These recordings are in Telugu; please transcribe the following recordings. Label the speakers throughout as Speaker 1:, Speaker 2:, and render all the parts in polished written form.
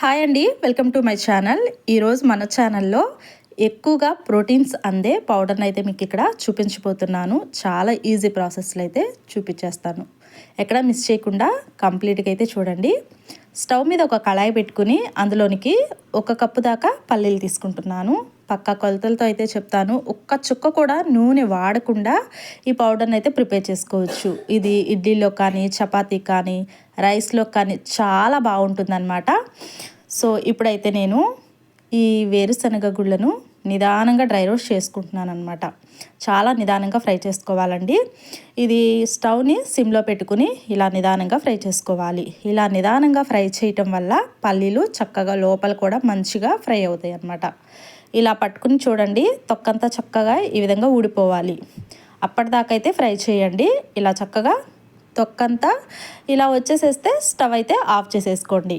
Speaker 1: హాయ్ అండి, వెల్కమ్ టు మై ఛానల్. ఈరోజు మన ఛానల్లో ఎక్కువగా ప్రోటీన్స్ అందే పౌడర్ని అయితే మీకు ఇక్కడ చూపించబోతున్నాను. చాలా ఈజీ ప్రాసెస్లో అయితే చూపించేస్తాను. ఎక్కడ మిస్ చేయకుండా కంప్లీట్గా అయితే చూడండి. స్టవ్ మీద ఒక కళాయి పెట్టుకుని అందులోనికి 1 కప్పు దాకా పల్లీలు తీసుకుంటున్నాను. పక్కా కొలతలతో అయితే చెప్తాను. ఒక్క చుక్క కూడా నూనె వాడకుండా ఈ పౌడర్ని అయితే ప్రిపేర్ చేసుకోవచ్చు. ఇది ఇడ్లీలో కానీ, చపాతీ కానీ, రైస్లో కానీ చాలా బాగుంటుందన్నమాట. సో ఇప్పుడైతే నేను ఈ వేరుశనగ గుళ్ళను నిదానంగా డ్రై రోస్ట్ చేసుకుంటున్నాను అనమాట. చాలా నిదానంగా ఫ్రై చేసుకోవాలండి. ఇది స్టవ్ని సిమ్లో పెట్టుకుని ఇలా నిదానంగా ఫ్రై చేసుకోవాలి. ఇలా నిదానంగా ఫ్రై చేయటం వల్ల పల్లీలు చక్కగా లోపల కూడా మంచిగా ఫ్రై అవుతాయి అన్నమాట. ఇలా పట్టుకుని చూడండి, తొక్కంతా చక్కగా ఈ విధంగా ఊడిపోవాలి. అప్పటిదాకా అయితే ఫ్రై చేయండి. ఇలా చక్కగా తొక్కంతా ఇలా వచ్చేసేస్తే స్టవ్ అయితే ఆఫ్ చేసేసుకోండి.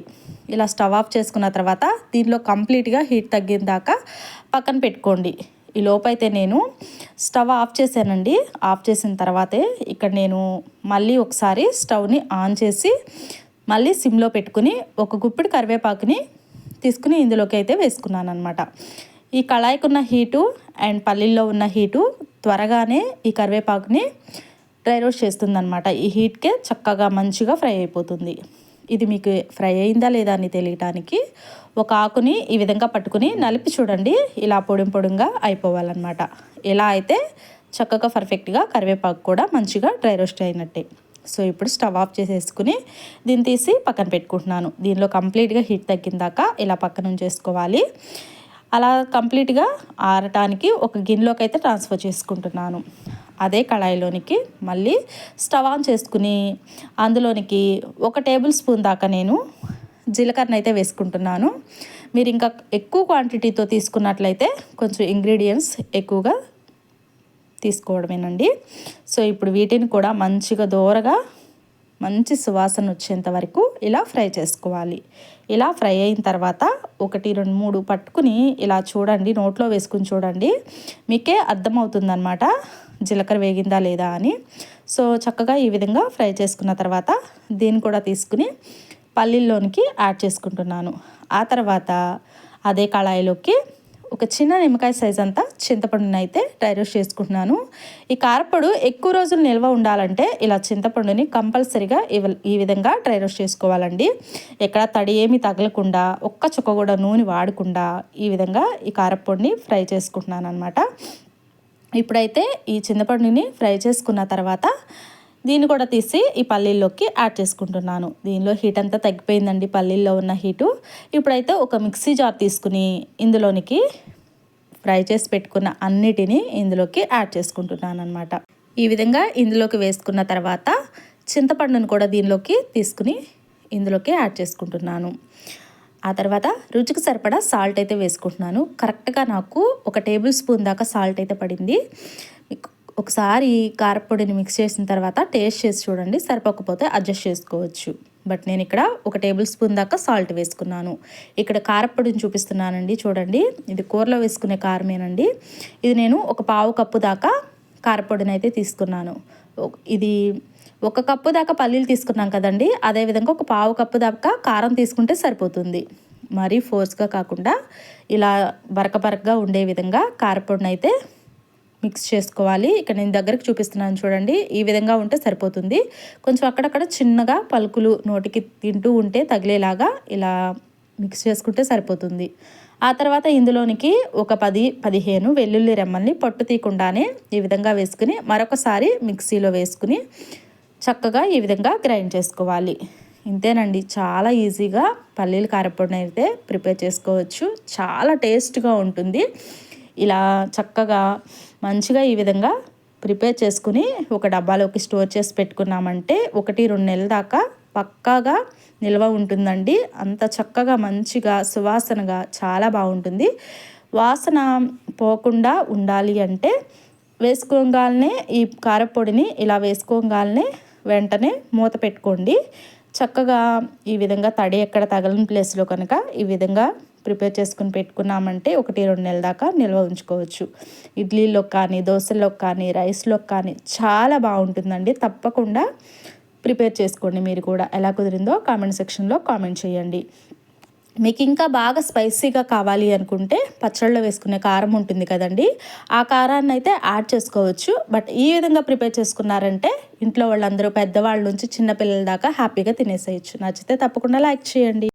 Speaker 1: ఇలా స్టవ్ ఆఫ్ చేసుకున్న తర్వాత దీనిలో కంప్లీట్గా హీట్ తగ్గిన దాకా పక్కన పెట్టుకోండి. ఈ లోపైతే నేను స్టవ్ ఆఫ్ చేశానండి. ఆఫ్ చేసిన తర్వాతే ఇక్కడ నేను మళ్ళీ ఒకసారి స్టవ్ని ఆన్ చేసి మళ్ళీ సిమ్లో పెట్టుకుని ఒక గుప్పిడి కరివేపాకుని తీసుకుని ఇందులోకి అయితే వేసుకున్నాను అనమాట. ఈ కళాయికి ఉన్న హీటు అండ్ పల్లీల్లో ఉన్న హీటు త్వరగానే ఈ కరివేపాకుని డ్రై రోస్ట్ చేస్తుందన్నమాట. ఈ హీట్కే చక్కగా మంచిగా ఫ్రై అయిపోతుంది. ఇది మీకు ఫ్రై అయిందా లేదా అని తెలియటానికి ఒక ఆకుని ఈ విధంగా పట్టుకుని నలిపి చూడండి. ఇలా పొడిగా అయిపోవాలన్నమాట. ఇలా అయితే చక్కగా పర్ఫెక్ట్గా కరివేపాకు కూడా మంచిగా డ్రై రోస్ట్ అయినట్టే. సో ఇప్పుడు స్టవ్ ఆఫ్ చేసేసుకుని దీన్ని తీసి పక్కన పెట్టుకుంటున్నాను. దీనిలో కంప్లీట్గా హీట్ తగ్గిందాక ఇలా పక్కన ఉంచేసుకోవాలి. అలా కంప్లీట్గా ఆరటానికి ఒక గిన్నెలోకి అయితే ట్రాన్స్ఫర్ చేసుకుంటున్నాను. అదే కళాయిలోనికి మళ్ళీ స్టవ్ ఆన్ చేసుకుని అందులోనికి 1 టేబుల్ స్పూన్ దాకా నేను జీలకర్ర అయితే వేసుకుంటున్నాను. మీరు ఇంకా ఎక్కువ క్వాంటిటీతో తీసుకున్నట్లయితే కొంచెం ఇంగ్రీడియంట్స్ ఎక్కువగా తీసుకోవడమేనండి. సో ఇప్పుడు వీటిని కూడా మంచిగా దోరగా మంచి సువాసన వచ్చేంత వరకు ఇలా ఫ్రై చేసుకోవాలి. ఇలా ఫ్రై అయిన తర్వాత 1, 2, 3 పట్టుకుని ఇలా చూడండి, నోట్లో వేసుకుని చూడండి, మీకే అర్థమవుతుందన్నమాట జీలకర్ర వేగిందా లేదా అని. సో చక్కగా ఈ విధంగా ఫ్రై చేసుకున్న తర్వాత దీన్ని కూడా తీసుకుని పల్లీల్లోనికి యాడ్ చేసుకుంటున్నాను. ఆ తర్వాత అదే కళాయిలోకి ఒక చిన్న నిమ్మకాయ సైజ్ అంతా చింతపండుని అయితే డ్రై రోస్ట్ చేసుకుంటున్నాను. ఈ కారపొడు ఎక్కువ రోజులు నిల్వ ఉండాలంటే ఇలా చింతపండుని కంపల్సరీగా ఈ విధంగా డ్రై రోస్ట్ చేసుకోవాలండి. ఎక్కడ తడి ఏమి తగలకుండా, ఒక్క చుక్క కూడా నూనె వాడకుండా ఈ విధంగా ఈ కారపొడిని ఫ్రై చేసుకుంటున్నాను అనమాట. ఇప్పుడైతే ఈ చింతపండుని ఫ్రై చేసుకున్న తర్వాత దీన్ని కూడా తీసి ఈ పల్లీల్లోకి యాడ్ చేసుకుంటున్నాను. దీనిలో హీట్ అంతా తగ్గిపోయిందండి, పల్లీల్లో ఉన్న హీటు. ఇప్పుడైతే ఒక మిక్సీ జార్ తీసుకుని ఇందులోనికి ఫ్రై చేసి పెట్టుకున్న అన్నిటినీ ఇందులోకి యాడ్ చేసుకుంటున్నాను అనమాట. ఈ విధంగా ఇందులోకి వేసుకున్న తర్వాత చింతపండును కూడా దీనిలోకి తీసుకుని ఇందులోకి యాడ్ చేసుకుంటున్నాను. ఆ తర్వాత రుచికి సరిపడా సాల్ట్ అయితే వేసుకుంటున్నాను. కరెక్ట్గా నాకు 1 టేబుల్ స్పూన్ దాకా సాల్ట్ అయితే పడింది. ఒకసారి కారపొడిని మిక్స్ చేసిన తర్వాత టేస్ట్ చేసి చూడండి, సరిపోకపోతే అడ్జస్ట్ చేసుకోవచ్చు. బట్ నేను ఇక్కడ 1 టేబుల్ స్పూన్ దాకా సాల్ట్ వేసుకున్నాను. ఇక్కడ కారపొడిని చూపిస్తున్నానండి, చూడండి. ఇది కూరలో వేసుకునే కారమేనండి. ఇది నేను 1 పావు కప్పు దాకా కారపొడిని అయితే తీసుకున్నాను. ఇది 1 కప్పు దాకా పల్లీలు తీసుకున్నాం కదండి, అదేవిధంగా 1 పావు కప్పు దాకా కారం తీసుకుంటే సరిపోతుంది. మరీ ఫోర్స్గా కాకుండా ఇలా బరకగా ఉండే విధంగా కారపొడిని అయితే మిక్స్ చేసుకోవాలి. ఇక్కడ నేను దగ్గరకు చూపిస్తున్నాను చూడండి, ఈ విధంగా ఉంటే సరిపోతుంది. కొంచెం అక్కడక్కడ చిన్నగా పలుకులు నోటికి తింటూ ఉంటే తగిలేలాగా ఇలా మిక్స్ చేసుకుంటే సరిపోతుంది. ఆ తర్వాత ఇందులోనికి ఒక 10-15 వెల్లుల్లి రెమ్మల్ని పొట్టు తీయకుండానే ఈ విధంగా వేసుకుని మరొకసారి మిక్సీలో వేసుకుని చక్కగా ఈ విధంగా గ్రైండ్ చేసుకోవాలి. ఇంతేనండి, చాలా ఈజీగా పల్లీల కారపొడిని అయితే ప్రిపేర్ చేసుకోవచ్చు. చాలా టేస్ట్గా ఉంటుంది. ఇలా చక్కగా మంచిగా ఈ విధంగా ప్రిపేర్ చేసుకుని ఒక డబ్బాలోకి స్టోర్ చేసి పెట్టుకున్నామంటే 1-2 నెలల దాకా పక్కాగా నిల్వ ఉంటుందండి. అంత చక్కగా మంచిగా సువాసనగా చాలా బాగుంటుంది. వాసన పోకుండా ఉండాలి అంటే వేసుకోగానే ఈ కారపొడిని ఇలా వేసుకోగానే వెంటనే మూత పెట్టుకోండి. చక్కగా ఈ విధంగా తడి ఎక్కడ తగలని ప్లేస్లో కనుక ఈ విధంగా ప్రిపేర్ చేసుకుని పెట్టుకున్నామంటే 1-2 నెలల దాకా నిల్వ ఉంచుకోవచ్చు. ఇడ్లీలో కానీ, దోశల్లో కానీ, రైస్లో కానీ చాలా బాగుంటుందండి. తప్పకుండా ప్రిపేర్ చేసుకోండి. మీరు కూడా ఎలా కుదిరిందో కామెంట్ సెక్షన్లో కామెంట్ చేయండి. మీకు ఇంకా బాగా స్పైసీగా కావాలి అనుకుంటే పచ్చళ్ళలో వేసుకునే కారం ఉంటుంది కదండి, ఆ కారాన్ని అయితే యాడ్ చేసుకోవచ్చు. బట్ ఈ విధంగా ప్రిపేర్ చేసుకున్నారంటే ఇంట్లో వాళ్ళందరూ పెద్దవాళ్ళ నుంచి చిన్నపిల్లల దాకా హ్యాపీగా తినేసేయచ్చు. నచ్చితే తప్పకుండా లైక్ చేయండి.